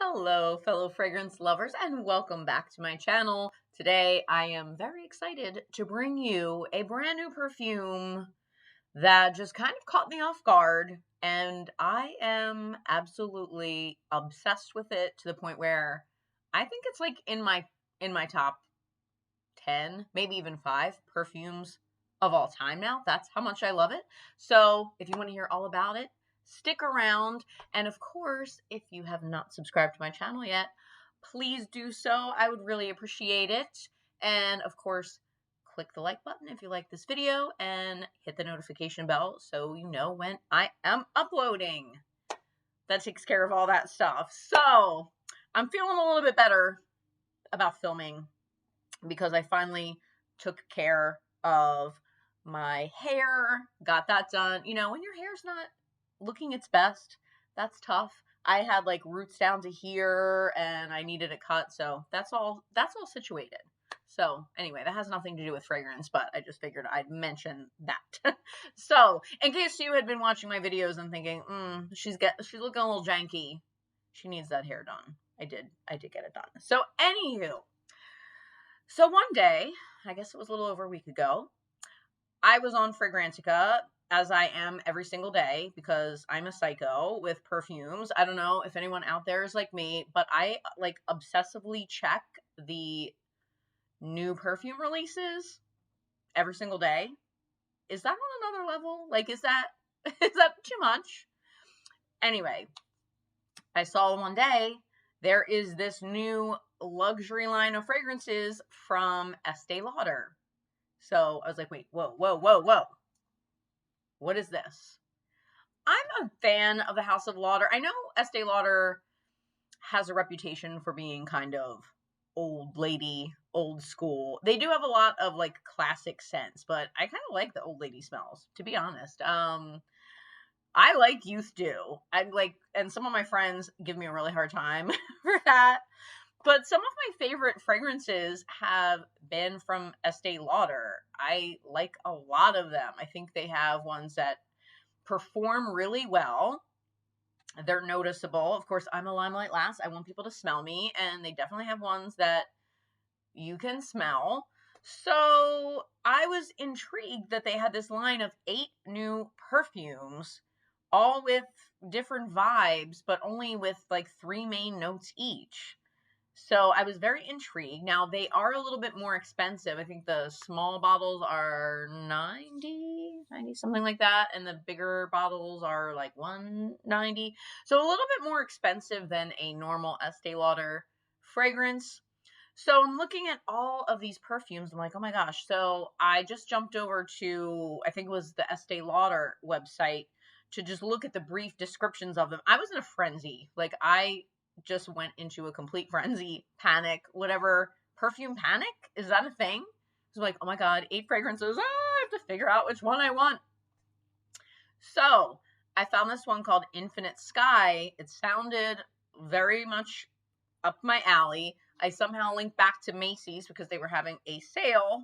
Hello, fellow fragrance lovers, and welcome back to my channel. Today, I am very excited to bring you a brand new perfume that just kind of caught me off guard, and I am absolutely obsessed with it to the point where I think it's like in my top 10, maybe even 5 perfumes of all time now. That's how much I love it. So, if you want to hear all about it, stick around. And of course, if you have not subscribed to my channel yet, please do so. I would really appreciate it. And of course, click the like button if you like this video and hit the notification bell so you know when I am uploading. That takes care of all that stuff. So, I'm feeling a little bit better about filming because I finally took care of my hair, got that done. You know, when your hair's not looking its best, that's tough. I had like roots down to here and I needed a cut, so that's all situated. So anyway, that has nothing to do with fragrance, but I just figured I'd mention that. So in case you had been watching my videos and thinking, she's looking a little janky, she needs that hair done. I did get it done. So anywho, so one day, I guess it was a little over a week ago, I was on Fragrantica, as I am every single day, because I'm a psycho with perfumes. I don't know if anyone out there is like me, but I like obsessively check the new perfume releases every single day. Is that on another level? Like, is that too much? Anyway, I saw one day there is this new luxury line of fragrances from Estee Lauder. So I was like, wait, whoa. What is this? I'm a fan of the House of Lauder. I know Estee Lauder has a reputation for being kind of old lady, old school. They do have a lot of like classic scents, but I kind of like the old lady smells, to be honest. I like Youth Dew. And some of my friends give me a really hard time for that. But some of my favorite fragrances have been from Estee Lauder. I like a lot of them. I think they have ones that perform really well. They're noticeable. Of course, I'm a Limelight Lass. I want people to smell me, and they definitely have ones that you can smell. So I was intrigued that they had this line of 8 new perfumes, all with different vibes, but only with like 3 main notes each. So I was very intrigued. Now, they are a little bit more expensive. I think the small bottles are 90, something like that. And the bigger bottles are like 190. So a little bit more expensive than a normal Estee Lauder fragrance. So I'm looking at all of these perfumes. I'm like, oh my gosh. So I just jumped over to, I think it was the Estee Lauder website to just look at the brief descriptions of them. I was in a frenzy. Like, I just went into a complete frenzy, panic, whatever. Perfume panic? Is that a thing? So like, oh my God, 8 fragrances. I have to figure out which one I want. So I found this one called Infinite Sky. It sounded very much up my alley. I somehow linked back to Macy's because they were having a sale,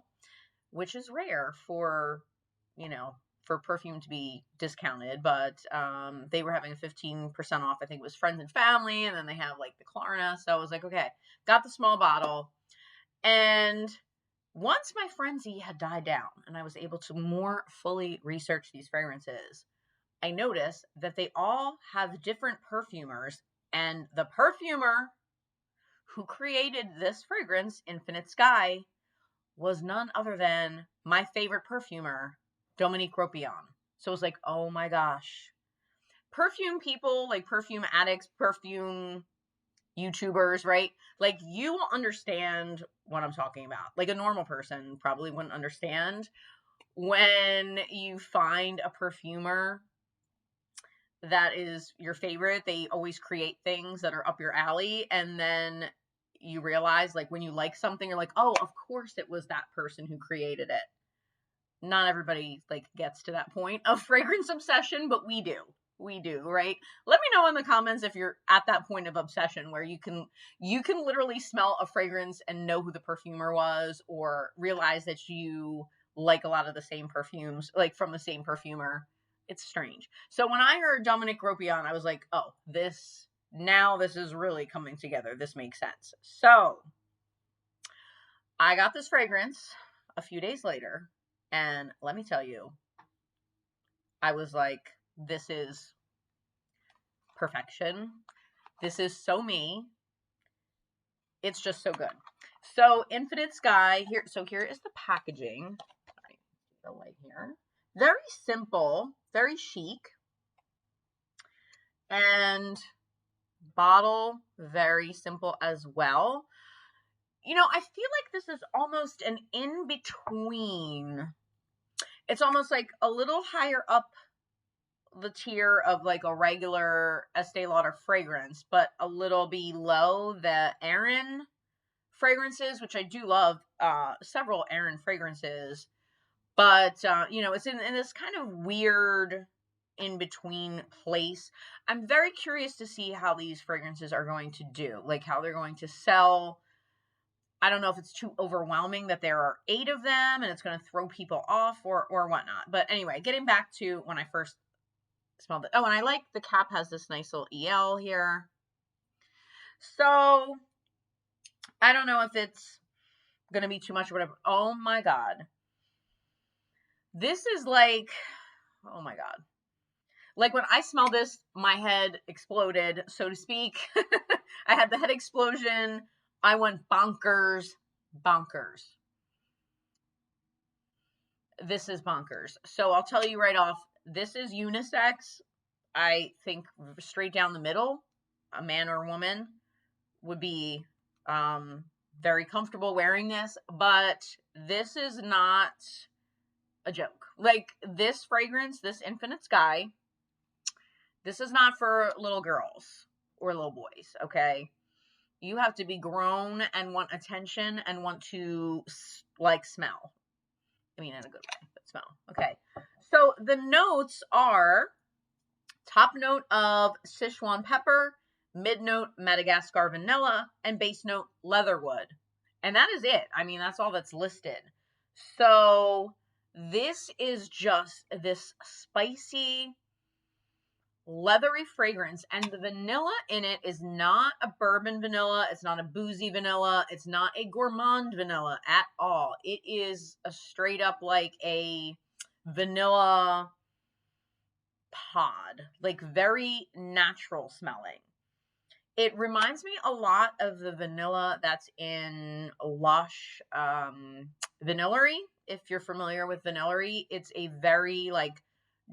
which is rare for, for perfume to be discounted, but they were having a 15% off. I think it was friends and family, and then they have like the Klarna. So I was like, okay, got the small bottle. And once my frenzy had died down and I was able to more fully research these fragrances, I noticed that they all have different perfumers, and the perfumer who created this fragrance, Infinite Sky, was none other than my favorite perfumer, Dominique Ropion. So it was like, oh my gosh. Perfume people, like perfume addicts, perfume YouTubers, right? Like, you will understand what I'm talking about. Like, a normal person probably wouldn't understand when you find a perfumer that is your favorite. They always create things that are up your alley, and then you realize, like, when you like something, you're like, oh, of course it was that person who created it. Not everybody like gets to that point of fragrance obsession, but we do, right? Let me know in the comments if you're at that point of obsession where you can literally smell a fragrance and know who the perfumer was, or realize that you like a lot of the same perfumes, like from the same perfumer. It's strange. So when I heard Dominique Ropion, I was like, oh, this now this is really coming together. This makes sense. So I got this fragrance a few days later, and let me tell you, I was like, this is perfection. This is so me. It's just so good. So Infinite Sky here. So here is the packaging. The light here. Very simple, very chic, and bottle very simple as well. You know, I feel like this is almost an in-between. It's almost like a little higher up the tier of like a regular Estee Lauder fragrance, but a little below the Erin fragrances, which I do love, several Erin fragrances. But, you know, it's in this kind of weird in-between place. I'm very curious to see how these fragrances are going to do, like how they're going to sell. I don't know if it's too overwhelming that there are 8 of them and it's going to throw people off or whatnot. But anyway, getting back to when I first smelled it. Oh, and I like the cap has this nice little EL here. So, I don't know if it's going to be too much or whatever. Oh my God. This is like, oh my God. Like when I smelled this, my head exploded, so to speak. I had the head explosion. I went bonkers. This is bonkers. So I'll tell you right off, this is unisex. I think straight down the middle, a man or a woman would be very comfortable wearing this, but this is not a joke. Like this fragrance, this Infinite Sky, this is not for little girls or little boys, okay? You have to be grown and want attention and want to like smell. I mean, in a good way, but smell. Okay. So the notes are top note of Sichuan pepper, mid note Madagascar vanilla, and base note leatherwood. And that is it. I mean, that's all that's listed. So this is just this spicy, leathery fragrance, and the vanilla in it is not a bourbon vanilla. It's not a boozy vanilla. It's not a gourmand vanilla at all. It is a straight up like a vanilla pod, like very natural smelling. It reminds me a lot of the vanilla that's in Lush Vanillary. If you're familiar with Vanillary, it's a very like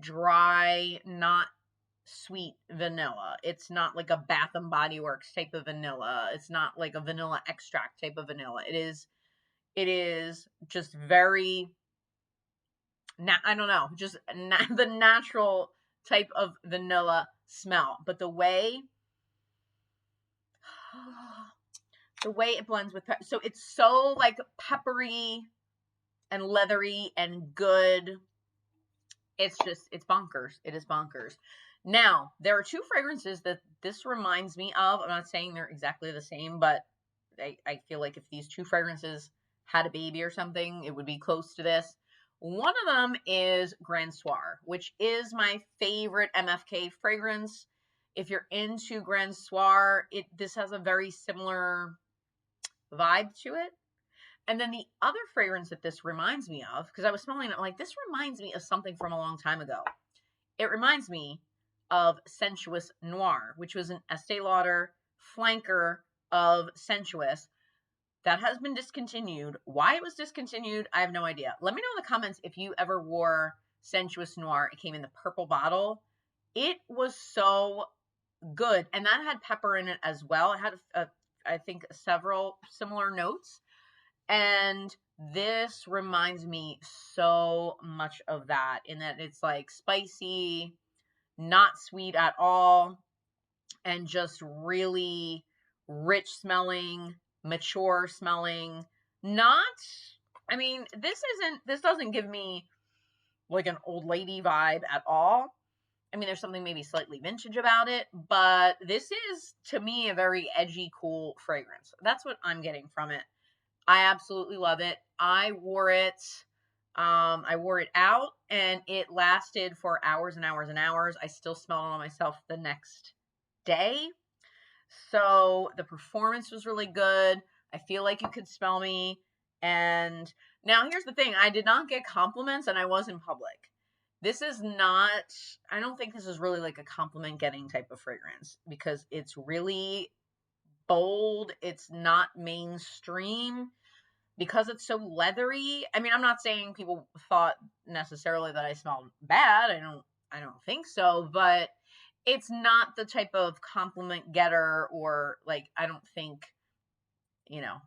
dry, not sweet vanilla. It's not like a Bath and Body Works type of vanilla. It's not like a vanilla extract type of vanilla. It is just very I don't know, just the natural type of vanilla smell. But the way it blends with so it's so like peppery and leathery and good. It's bonkers. It is bonkers. Now, there are 2 fragrances that this reminds me of. I'm not saying they're exactly the same, but I feel like if these 2 fragrances had a baby or something, it would be close to this. One of them is Grand Soir, which is my favorite MFK fragrance. If you're into Grand Soir, this has a very similar vibe to it. And then the other fragrance that this reminds me of, because I was smelling it, like, this reminds me of something from a long time ago. It reminds me of Sensuous Noir, which was an Estee Lauder flanker of Sensuous that has been discontinued. Why it was discontinued, I have no idea. Let me know in the comments if you ever wore Sensuous Noir. It came in the purple bottle. It was so good. And that had pepper in it as well. It had, I think, several similar notes. And this reminds me so much of that, in that it's like spicy, not sweet at all, and just really rich smelling, mature smelling. Not, I mean, this doesn't give me like an old lady vibe at all. I mean, there's something maybe slightly vintage about it, but this is, to me, a very edgy, cool fragrance. That's what I'm getting from it. I absolutely love it. I wore it out, and it lasted for hours and hours and hours. I still smelled it on myself the next day. So the performance was really good. I feel like you could smell me. And now here's the thing. I did not get compliments and I was in public. This is not, I don't think this is really like a compliment getting type of fragrance because it's really bold. It's not mainstream because it's so leathery. I mean, I'm not saying people thought necessarily that I smelled bad. I don't think so, but it's not the type of compliment getter or like I don't think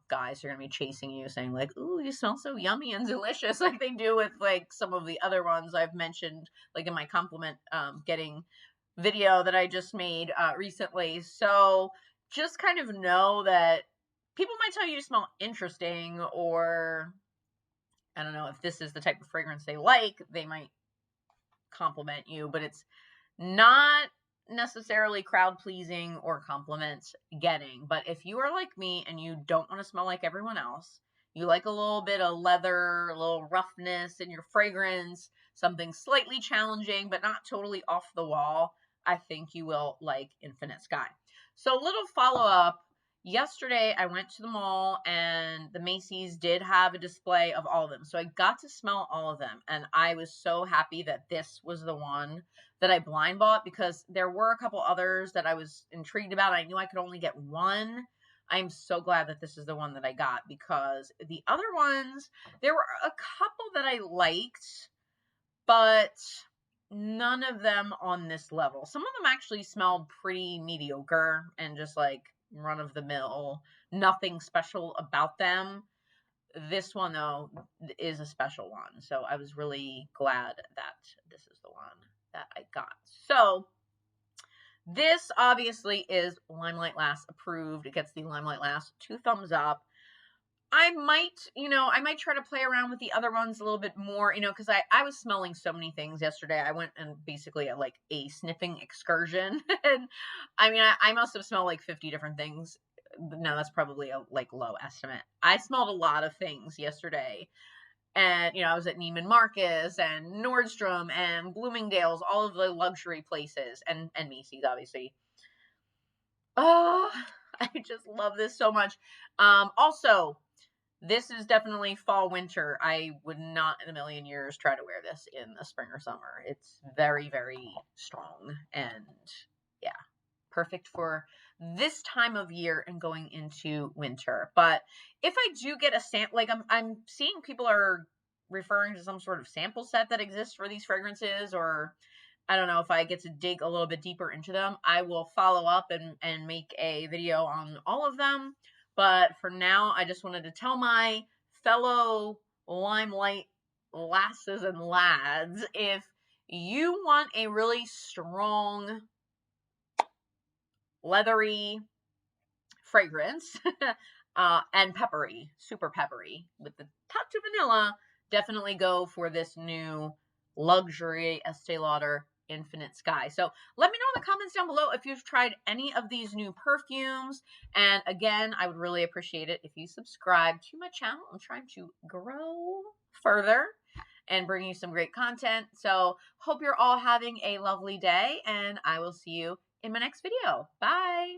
guys are gonna be chasing you saying like, "Ooh, you smell so yummy and delicious," like they do with like some of the other ones I've mentioned, like in my compliment getting video that I just made recently. So just kind of know that people might tell you to smell interesting, or I don't know if this is the type of fragrance they like, they might compliment you, but it's not necessarily crowd pleasing or compliment getting. But if you are like me and you don't want to smell like everyone else, you like a little bit of leather, a little roughness in your fragrance, something slightly challenging but not totally off the wall, I think you will like Infinite Sky. So, little follow up. Yesterday, I went to the mall and the Macy's did have a display of all of them. So I got to smell all of them. And I was so happy that this was the one that I blind bought because there were a couple others that I was intrigued about. I knew I could only get one. I'm so glad that this is the one that I got because the other ones, there were a couple that I liked, but none of them on this level. Some of them actually smelled pretty mediocre and just like run of the mill, nothing special about them. This one, though, is a special one. So I was really glad that this is the one that I got. So this obviously is Limelight Lass approved. It gets the Limelight Lass 2 thumbs up. I might try to play around with the other ones a little bit more, because I was smelling so many things yesterday. I went and basically like a sniffing excursion. And I mean, I must have smelled like 50 different things. No, that's probably a like low estimate. I smelled a lot of things yesterday. And, I was at Neiman Marcus and Nordstrom and Bloomingdale's, all of the luxury places, and Macy's, obviously. Oh, I just love this so much. Also, this is definitely fall winter. I would not in a million years try to wear this in the spring or summer. It's very, very strong and yeah, perfect for this time of year and going into winter. But if I do get a sample, like I'm seeing people are referring to some sort of sample set that exists for these fragrances, or I don't know if I get to dig a little bit deeper into them. I will follow up and make a video on all of them. But for now, I just wanted to tell my fellow Limelight lasses and lads, if you want a really strong, leathery fragrance and peppery, super peppery with the touch of vanilla, definitely go for this new luxury Estee Lauder Infinite Sky. So let me know in the comments down below if you've tried any of these new perfumes. And again, I would really appreciate it if you subscribe to my channel. I'm trying to grow further and bring you some great content. So hope you're all having a lovely day, and I will see you in my next video. Bye.